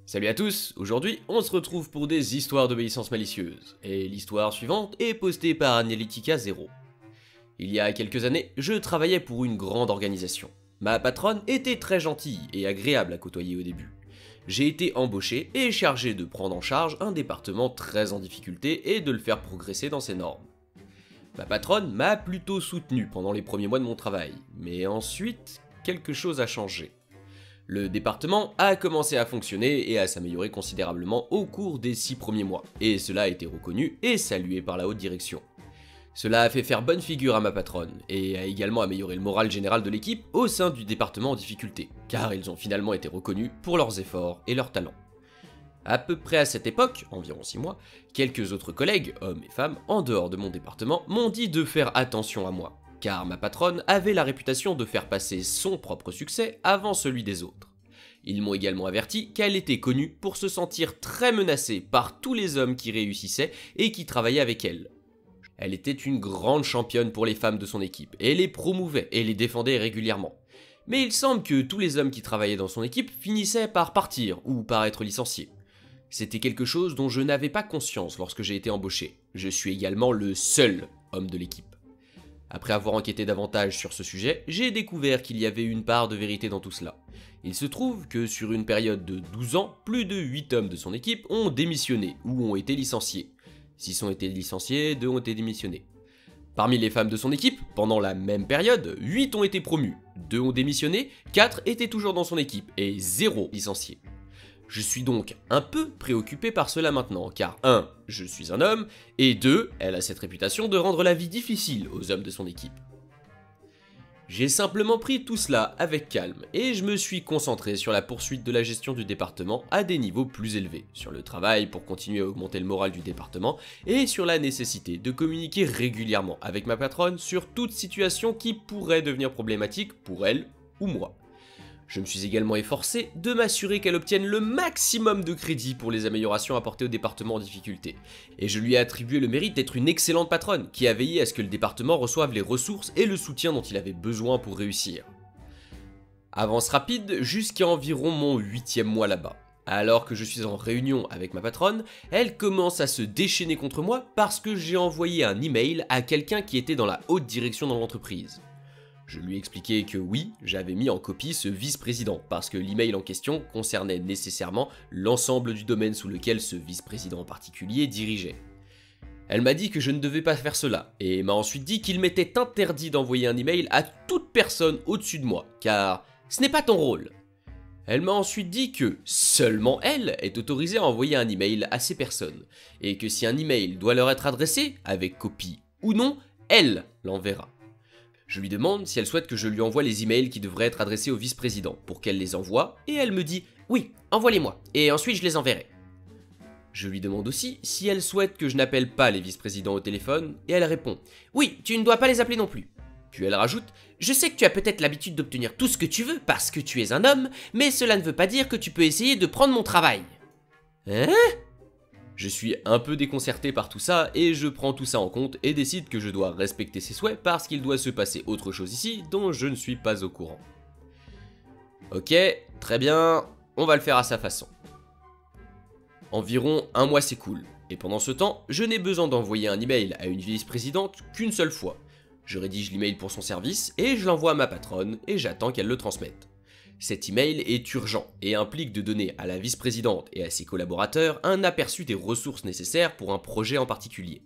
Salut à tous, aujourd'hui on se retrouve pour des histoires d'obéissance malicieuse, et l'histoire suivante est postée par Analytica 0. Il y a quelques années, je travaillais pour une grande organisation. Ma patronne était très gentille et agréable à côtoyer au début. J'ai été embauché et chargé de prendre en charge un département très en difficulté et de le faire progresser dans ses normes. Ma patronne m'a plutôt soutenu pendant les premiers mois de mon travail, mais ensuite, quelque chose a changé. Le département a commencé à fonctionner et à s'améliorer considérablement au cours des 6 premiers mois, et cela a été reconnu et salué par la haute direction. Cela a fait faire bonne figure à ma patronne, et a également amélioré le moral général de l'équipe au sein du département en difficulté, car ils ont finalement été reconnus pour leurs efforts et leurs talents. À peu près à cette époque, environ 6 mois, quelques autres collègues, hommes et femmes, en dehors de mon département, m'ont dit de faire attention à moi, car ma patronne avait la réputation de faire passer son propre succès avant celui des autres. Ils m'ont également averti qu'elle était connue pour se sentir très menacée par tous les hommes qui réussissaient et qui travaillaient avec elle. Elle était une grande championne pour les femmes de son équipe, et les promouvait et les défendait régulièrement. Mais il semble que tous les hommes qui travaillaient dans son équipe finissaient par partir ou par être licenciés. C'était quelque chose dont je n'avais pas conscience lorsque j'ai été embauché. Je suis également le seul homme de l'équipe. Après avoir enquêté davantage sur ce sujet, j'ai découvert qu'il y avait une part de vérité dans tout cela. Il se trouve que sur une période de 12 ans, plus de 8 hommes de son équipe ont démissionné ou ont été licenciés. 6 ont été licenciés, 2 ont été démissionnés. Parmi les femmes de son équipe, pendant la même période, 8 ont été promues, 2 ont démissionné, 4 étaient toujours dans son équipe et 0 licenciés. Je suis donc un peu préoccupé par cela maintenant, car 1. Je suis un homme, et 2. Elle a cette réputation de rendre la vie difficile aux hommes de son équipe. J'ai simplement pris tout cela avec calme, et je me suis concentré sur la poursuite de la gestion du département à des niveaux plus élevés, sur le travail pour continuer à augmenter le moral du département, et sur la nécessité de communiquer régulièrement avec ma patronne sur toute situation qui pourrait devenir problématique pour elle ou moi. Je me suis également efforcé de m'assurer qu'elle obtienne le maximum de crédit pour les améliorations apportées au département en difficulté. Et je lui ai attribué le mérite d'être une excellente patronne qui a veillé à ce que le département reçoive les ressources et le soutien dont il avait besoin pour réussir. Avance rapide jusqu'à environ mon 8e mois là-bas. Alors que je suis en réunion avec ma patronne, elle commence à se déchaîner contre moi parce que j'ai envoyé un email à quelqu'un qui était dans la haute direction dans l'entreprise. Je lui ai expliqué que oui, j'avais mis en copie ce vice-président, parce que l'email en question concernait nécessairement l'ensemble du domaine sous lequel ce vice-président en particulier dirigeait. Elle m'a dit que je ne devais pas faire cela, et m'a ensuite dit qu'il m'était interdit d'envoyer un email à toute personne au-dessus de moi, car ce n'est pas ton rôle. Elle m'a ensuite dit que seulement elle est autorisée à envoyer un email à ces personnes, et que si un email doit leur être adressé, avec copie ou non, elle l'enverra. Je lui demande si elle souhaite que je lui envoie les emails qui devraient être adressés au vice-président pour qu'elle les envoie, et elle me dit « Oui, envoie-les-moi, et ensuite je les enverrai ». Je lui demande aussi si elle souhaite que je n'appelle pas les vice-présidents au téléphone, et elle répond « Oui, tu ne dois pas les appeler non plus ». Puis elle rajoute « Je sais que tu as peut-être l'habitude d'obtenir tout ce que tu veux parce que tu es un homme, mais cela ne veut pas dire que tu peux essayer de prendre mon travail. » Hein ? Je suis un peu déconcerté par tout ça et je prends tout ça en compte et décide que je dois respecter ses souhaits parce qu'il doit se passer autre chose ici dont je ne suis pas au courant. Ok, très bien, on va le faire à sa façon. Environ un mois s'écoule, et pendant ce temps, je n'ai besoin d'envoyer un email à une vice-présidente qu'une seule fois. Je rédige l'email pour son service et je l'envoie à ma patronne et j'attends qu'elle le transmette. Cet email est urgent et implique de donner à la vice-présidente et à ses collaborateurs un aperçu des ressources nécessaires pour un projet en particulier.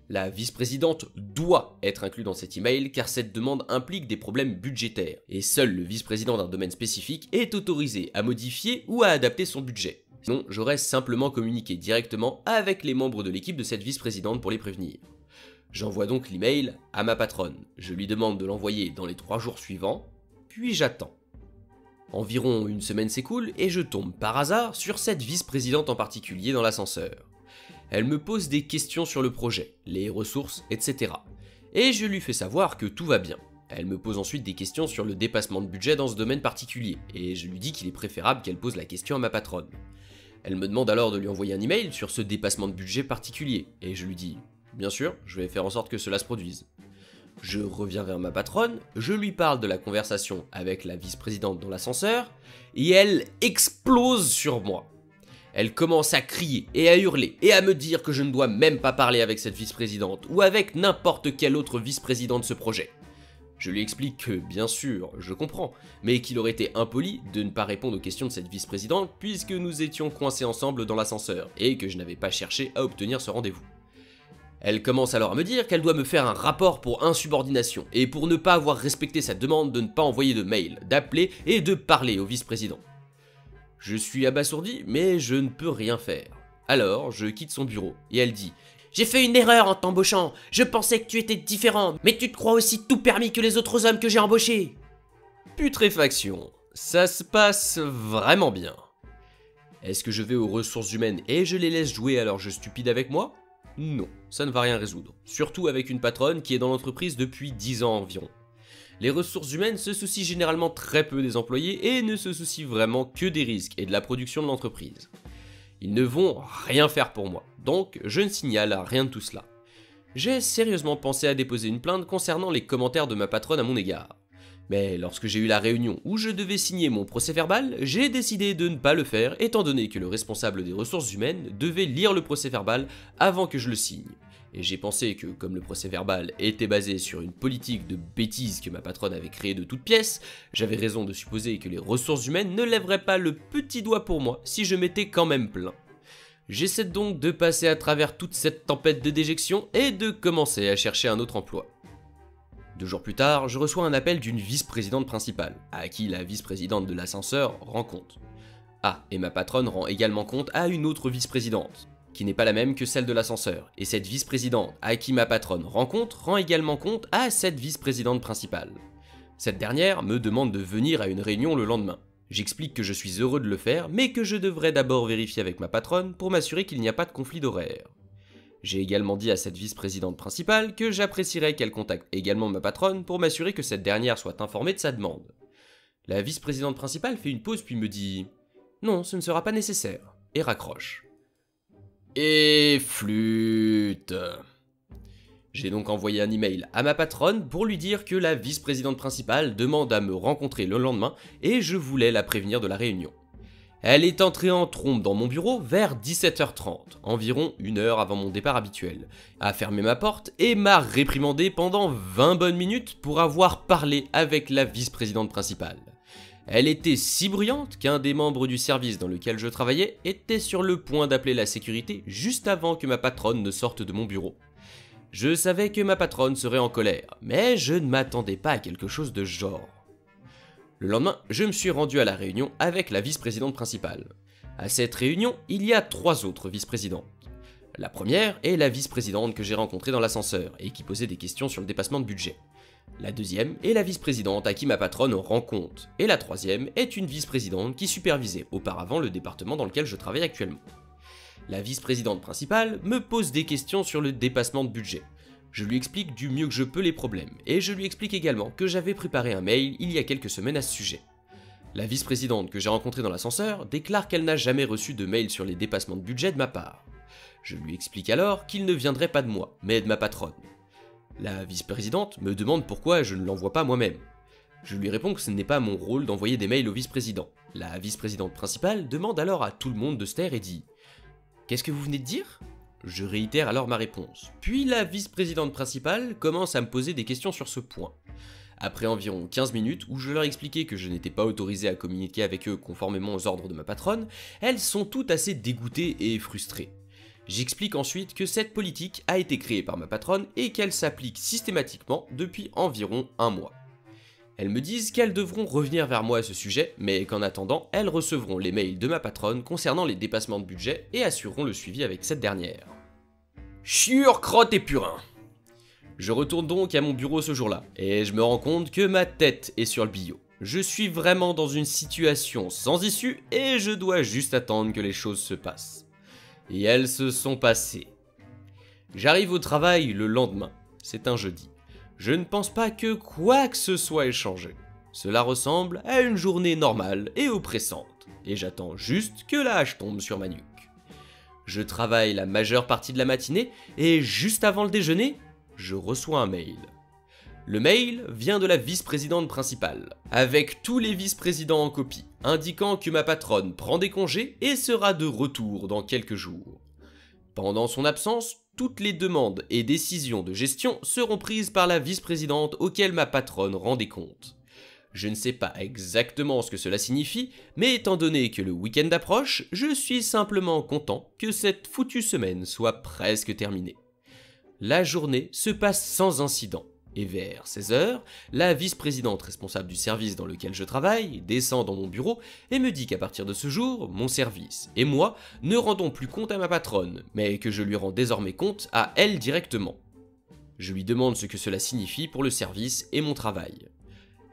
La vice-présidente doit être inclue dans cet email car cette demande implique des problèmes budgétaires et seul le vice-président d'un domaine spécifique est autorisé à modifier ou à adapter son budget. Sinon, j'aurais simplement communiqué directement avec les membres de l'équipe de cette vice-présidente pour les prévenir. J'envoie donc l'email à ma patronne. Je lui demande de l'envoyer dans les 3 jours suivants, puis j'attends. Environ une semaine s'écoule et je tombe par hasard sur cette vice-présidente en particulier dans l'ascenseur. Elle me pose des questions sur le projet, les ressources, etc. Et je lui fais savoir que tout va bien. Elle me pose ensuite des questions sur le dépassement de budget dans ce domaine particulier, et je lui dis qu'il est préférable qu'elle pose la question à ma patronne. Elle me demande alors de lui envoyer un email sur ce dépassement de budget particulier, et je lui dis « Bien sûr, je vais faire en sorte que cela se produise ». Je reviens vers ma patronne, je lui parle de la conversation avec la vice-présidente dans l'ascenseur, et elle explose sur moi. Elle commence à crier et à hurler et à me dire que je ne dois même pas parler avec cette vice-présidente ou avec n'importe quel autre vice-président de ce projet. Je lui explique que, bien sûr, je comprends, mais qu'il aurait été impoli de ne pas répondre aux questions de cette vice-présidente puisque nous étions coincés ensemble dans l'ascenseur et que je n'avais pas cherché à obtenir ce rendez-vous. Elle commence alors à me dire qu'elle doit me faire un rapport pour insubordination et pour ne pas avoir respecté sa demande de ne pas envoyer de mail, d'appeler et de parler au vice-président. Je suis abasourdi, mais je ne peux rien faire. Alors, je quitte son bureau et elle dit « J'ai fait une erreur en t'embauchant, je pensais que tu étais différent, mais tu te crois aussi tout permis que les autres hommes que j'ai embauchés !» Putréfaction, ça se passe vraiment bien. Est-ce que je vais aux ressources humaines et je les laisse jouer à leur jeu stupide avec moi? Non, ça ne va rien résoudre, surtout avec une patronne qui est dans l'entreprise depuis 10 ans environ. Les ressources humaines se soucient généralement très peu des employés et ne se soucient vraiment que des risques et de la production de l'entreprise. Ils ne vont rien faire pour moi, donc je ne signale rien de tout cela. J'ai sérieusement pensé à déposer une plainte concernant les commentaires de ma patronne à mon égard. Mais lorsque j'ai eu la réunion où je devais signer mon procès-verbal, j'ai décidé de ne pas le faire étant donné que le responsable des ressources humaines devait lire le procès-verbal avant que je le signe. Et j'ai pensé que, comme le procès-verbal était basé sur une politique de bêtises que ma patronne avait créée de toutes pièces, j'avais raison de supposer que les ressources humaines ne lèveraient pas le petit doigt pour moi si je m'étais quand même plaint. J'essaie donc de passer à travers toute cette tempête de déjection et de commencer à chercher un autre emploi. 2 jours plus tard, je reçois un appel d'une vice-présidente principale, à qui la vice-présidente de l'ascenseur rend compte. Ah, et ma patronne rend également compte à une autre vice-présidente, qui n'est pas la même que celle de l'ascenseur, et cette vice-présidente à qui ma patronne rend compte rend également compte à cette vice-présidente principale. Cette dernière me demande de venir à une réunion le lendemain. J'explique que je suis heureux de le faire, mais que je devrais d'abord vérifier avec ma patronne pour m'assurer qu'il n'y a pas de conflit d'horaire. J'ai également dit à cette vice-présidente principale que j'apprécierais qu'elle contacte également ma patronne pour m'assurer que cette dernière soit informée de sa demande. La vice-présidente principale fait une pause puis me dit « Non, ce ne sera pas nécessaire » et raccroche. Et flûte. J'ai donc envoyé un email à ma patronne pour lui dire que la vice-présidente principale demande à me rencontrer le lendemain et je voulais la prévenir de la réunion. Elle est entrée en trompe dans mon bureau vers 17h30, environ 1 heure avant mon départ habituel, a fermé ma porte et m'a réprimandé pendant 20 bonnes minutes pour avoir parlé avec la vice-présidente principale. Elle était si bruyante qu'un des membres du service dans lequel je travaillais était sur le point d'appeler la sécurité juste avant que ma patronne ne sorte de mon bureau. Je savais que ma patronne serait en colère, mais je ne m'attendais pas à quelque chose de ce genre. Le lendemain, je me suis rendu à la réunion avec la vice-présidente principale. À cette réunion, il y a 3 autres vice-présidentes. La première est la vice-présidente que j'ai rencontrée dans l'ascenseur et qui posait des questions sur le dépassement de budget. La deuxième est la vice-présidente à qui ma patronne rend compte. Et la troisième est une vice-présidente qui supervisait auparavant le département dans lequel je travaille actuellement. La vice-présidente principale me pose des questions sur le dépassement de budget. Je lui explique du mieux que je peux les problèmes, et je lui explique également que j'avais préparé un mail il y a quelques semaines à ce sujet. La vice-présidente que j'ai rencontrée dans l'ascenseur déclare qu'elle n'a jamais reçu de mail sur les dépassements de budget de ma part. Je lui explique alors qu'il ne viendrait pas de moi, mais de ma patronne. La vice-présidente me demande pourquoi je ne l'envoie pas moi-même. Je lui réponds que ce n'est pas mon rôle d'envoyer des mails au vice-président. La vice-présidente principale demande alors à tout le monde de se taire et dit « Qu'est-ce que vous venez de dire ?» Je réitère alors ma réponse. Puis la vice-présidente principale commence à me poser des questions sur ce point. Après environ 15 minutes où je leur expliquais que je n'étais pas autorisé à communiquer avec eux conformément aux ordres de ma patronne, elles sont toutes assez dégoûtées et frustrées. J'explique ensuite que cette politique a été créée par ma patronne et qu'elle s'applique systématiquement depuis environ 1 mois. Elles me disent qu'elles devront revenir vers moi à ce sujet, mais qu'en attendant, elles recevront les mails de ma patronne concernant les dépassements de budget et assureront le suivi avec cette dernière. Chiure, crotte et purin. Je retourne donc à mon bureau ce jour-là, et je me rends compte que ma tête est sur le billot. Je suis vraiment dans une situation sans issue, et je dois juste attendre que les choses se passent. Et elles se sont passées. J'arrive au travail le lendemain, c'est un jeudi. Je ne pense pas que quoi que ce soit ait changé. Cela ressemble à une journée normale et oppressante, et j'attends juste que la hache tombe sur ma nuque. Je travaille la majeure partie de la matinée, et juste avant le déjeuner, je reçois un mail. Le mail vient de la vice-présidente principale, avec tous les vice-présidents en copie, indiquant que ma patronne prend des congés et sera de retour dans quelques jours. Pendant son absence, toutes les demandes et décisions de gestion seront prises par la vice-présidente auxquelles ma patronne rendait compte. Je ne sais pas exactement ce que cela signifie, mais étant donné que le week-end approche, je suis simplement content que cette foutue semaine soit presque terminée. La journée se passe sans incident, et vers 16h, la vice-présidente responsable du service dans lequel je travaille descend dans mon bureau et me dit qu'à partir de ce jour, mon service et moi ne rendons plus compte à ma patronne, mais que je lui rends désormais compte à elle directement. Je lui demande ce que cela signifie pour le service et mon travail.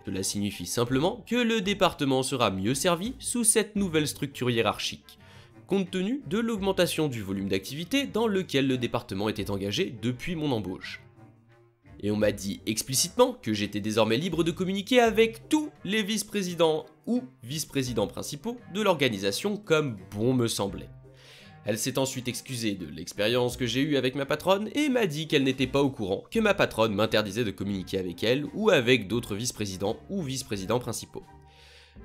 Cela signifie simplement que le département sera mieux servi sous cette nouvelle structure hiérarchique, compte tenu de l'augmentation du volume d'activité dans lequel le département était engagé depuis mon embauche. Et on m'a dit explicitement que j'étais désormais libre de communiquer avec tous les vice-présidents ou vice-présidents principaux de l'organisation comme bon me semblait. Elle s'est ensuite excusée de l'expérience que j'ai eue avec ma patronne et m'a dit qu'elle n'était pas au courant que ma patronne m'interdisait de communiquer avec elle ou avec d'autres vice-présidents ou vice-présidents principaux.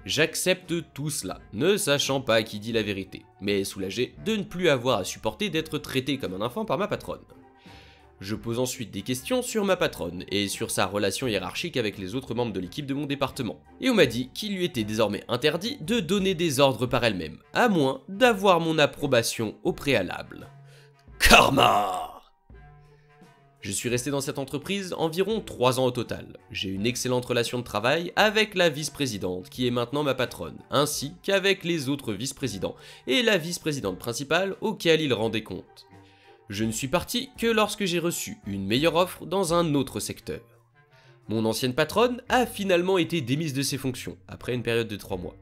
J'accepte tout cela, ne sachant pas qui dit la vérité, mais soulagé de ne plus avoir à supporter d'être traité comme un enfant par ma patronne. Je pose ensuite des questions sur ma patronne et sur sa relation hiérarchique avec les autres membres de l'équipe de mon département. Et on m'a dit qu'il lui était désormais interdit de donner des ordres par elle-même, à moins d'avoir mon approbation au préalable. Karma! Je suis resté dans cette entreprise environ 3 ans au total. J'ai une excellente relation de travail avec la vice-présidente qui est maintenant ma patronne, ainsi qu'avec les autres vice-présidents et la vice-présidente principale auquel ils rendaient compte. Je ne suis parti que lorsque j'ai reçu une meilleure offre dans un autre secteur. Mon ancienne patronne a finalement été démise de ses fonctions, après une période de 3 mois.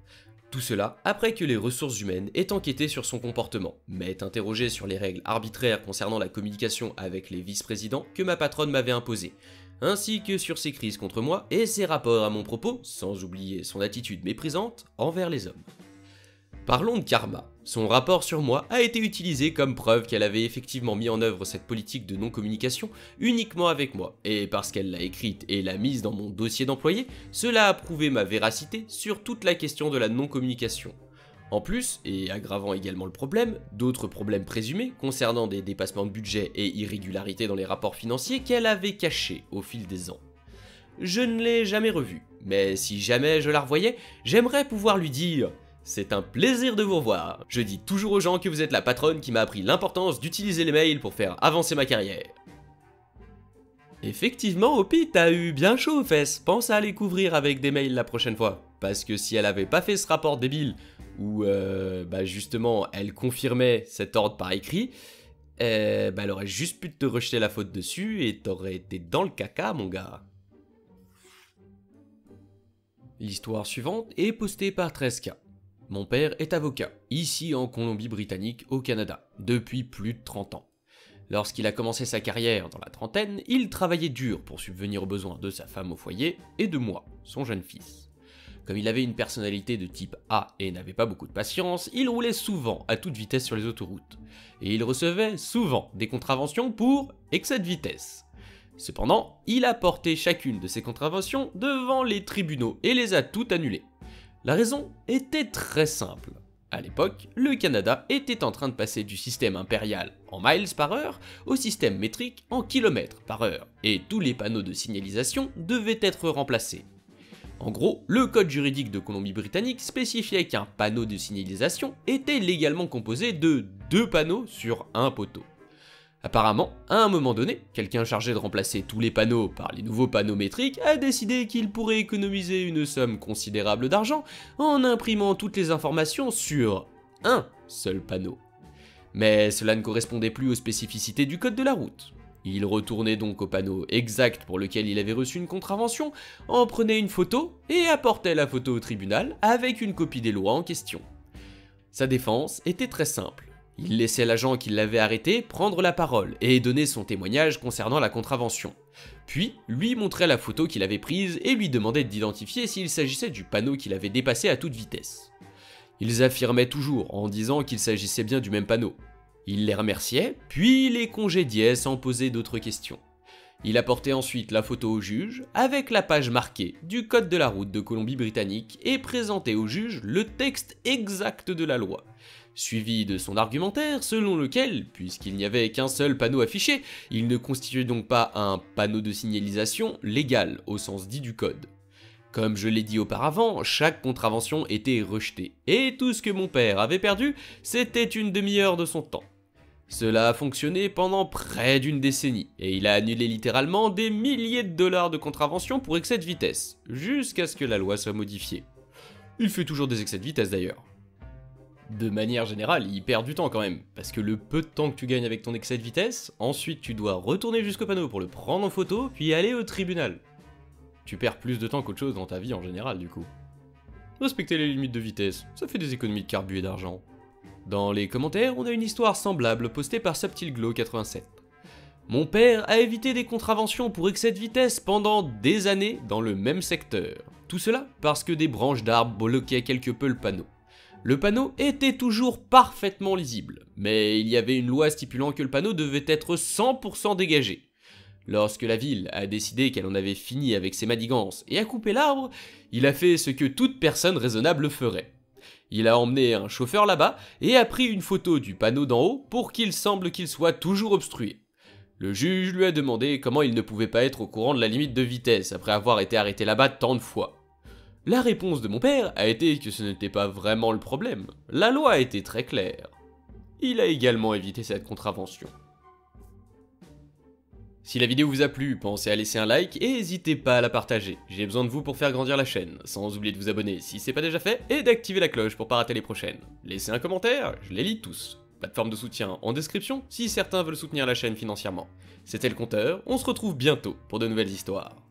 Tout cela après que les ressources humaines aient enquêté sur son comportement, m'aient interrogé sur les règles arbitraires concernant la communication avec les vice-présidents que ma patronne m'avait imposées, ainsi que sur ses crises contre moi et ses rapports à mon propos, sans oublier son attitude méprisante envers les hommes. Parlons de karma. Son rapport sur moi a été utilisé comme preuve qu'elle avait effectivement mis en œuvre cette politique de non-communication uniquement avec moi, et parce qu'elle l'a écrite et l'a mise dans mon dossier d'employé, cela a prouvé ma véracité sur toute la question de la non-communication. En plus, et aggravant également le problème, d'autres problèmes présumés concernant des dépassements de budget et irrégularités dans les rapports financiers qu'elle avait cachés au fil des ans. Je ne l'ai jamais revue, mais si jamais je la revoyais, j'aimerais pouvoir lui dire « C'est un plaisir de vous revoir. Je dis toujours aux gens que vous êtes la patronne qui m'a appris l'importance d'utiliser les mails pour faire avancer ma carrière. » Effectivement, Opi, t'as eu bien chaud aux fesses. Pense à aller couvrir avec des mails la prochaine fois. Parce que si elle avait pas fait ce rapport débile, où justement elle confirmait cet ordre par écrit, elle aurait juste pu te rejeter la faute dessus et t'aurais été dans le caca, mon gars. L'histoire suivante est postée par 13K. Mon père est avocat, ici en Colombie-Britannique, au Canada, depuis plus de 30 ans. Lorsqu'il a commencé sa carrière dans la trentaine, il travaillait dur pour subvenir aux besoins de sa femme au foyer et de moi, son jeune fils. Comme il avait une personnalité de type A et n'avait pas beaucoup de patience, il roulait souvent à toute vitesse sur les autoroutes. Et il recevait souvent des contraventions pour excès de vitesse. Cependant, il a porté chacune de ces contraventions devant les tribunaux et les a toutes annulées. La raison était très simple. À l'époque, le Canada était en train de passer du système impérial en miles par heure au système métrique en kilomètres par heure, et tous les panneaux de signalisation devaient être remplacés. En gros, le code juridique de Colombie-Britannique spécifiait qu'un panneau de signalisation était légalement composé de 2 panneaux sur un poteau. Apparemment, à un moment donné, quelqu'un chargé de remplacer tous les panneaux par les nouveaux panneaux métriques a décidé qu'il pourrait économiser une somme considérable d'argent en imprimant toutes les informations sur un seul panneau. Mais cela ne correspondait plus aux spécificités du code de la route. Il retournait donc au panneau exact pour lequel il avait reçu une contravention, en prenait une photo et apportait la photo au tribunal avec une copie des lois en question. Sa défense était très simple. Il laissait l'agent qui l'avait arrêté prendre la parole et donner son témoignage concernant la contravention. Puis, lui montrait la photo qu'il avait prise et lui demandait d'identifier s'il s'agissait du panneau qu'il avait dépassé à toute vitesse. Ils affirmaient toujours en disant qu'il s'agissait bien du même panneau. Il les remerciait, puis les congédiait sans poser d'autres questions. Il apportait ensuite la photo au juge, avec la page marquée du code de la route de Colombie-Britannique et présentait au juge le texte exact de la loi, suivi de son argumentaire selon lequel, puisqu'il n'y avait qu'un seul panneau affiché, il ne constituait donc pas un panneau de signalisation légal au sens dit du code. Comme je l'ai dit auparavant, chaque contravention était rejetée, et tout ce que mon père avait perdu, c'était une demi-heure de son temps. Cela a fonctionné pendant près d'une décennie, et il a annulé littéralement des milliers de dollars de contraventions pour excès de vitesse, jusqu'à ce que la loi soit modifiée. Il fait toujours des excès de vitesse d'ailleurs. De manière générale, il perd du temps quand même, parce que le peu de temps que tu gagnes avec ton excès de vitesse, ensuite tu dois retourner jusqu'au panneau pour le prendre en photo, puis aller au tribunal. Tu perds plus de temps qu'autre chose dans ta vie en général du coup. Respecter les limites de vitesse, ça fait des économies de carbu et d'argent. Dans les commentaires, on a une histoire semblable postée par SubtilGlow87. Mon père a évité des contraventions pour excès de vitesse pendant des années dans le même secteur. Tout cela parce que des branches d'arbres bloquaient quelque peu le panneau. Le panneau était toujours parfaitement lisible, mais il y avait une loi stipulant que le panneau devait être 100% dégagé. Lorsque la ville a décidé qu'elle en avait fini avec ses manigances et a coupé l'arbre, il a fait ce que toute personne raisonnable ferait. Il a emmené un chauffeur là-bas et a pris une photo du panneau d'en haut pour qu'il semble qu'il soit toujours obstrué. Le juge lui a demandé comment il ne pouvait pas être au courant de la limite de vitesse après avoir été arrêté là-bas tant de fois. La réponse de mon père a été que ce n'était pas vraiment le problème. La loi a été très claire. Il a également évité cette contravention. Si la vidéo vous a plu, pensez à laisser un like et n'hésitez pas à la partager. J'ai besoin de vous pour faire grandir la chaîne, sans oublier de vous abonner si c'est pas déjà fait et d'activer la cloche pour pas rater les prochaines. Laissez un commentaire, je les lis tous. Plateforme de soutien en description si certains veulent soutenir la chaîne financièrement. C'était le compteur, on se retrouve bientôt pour de nouvelles histoires.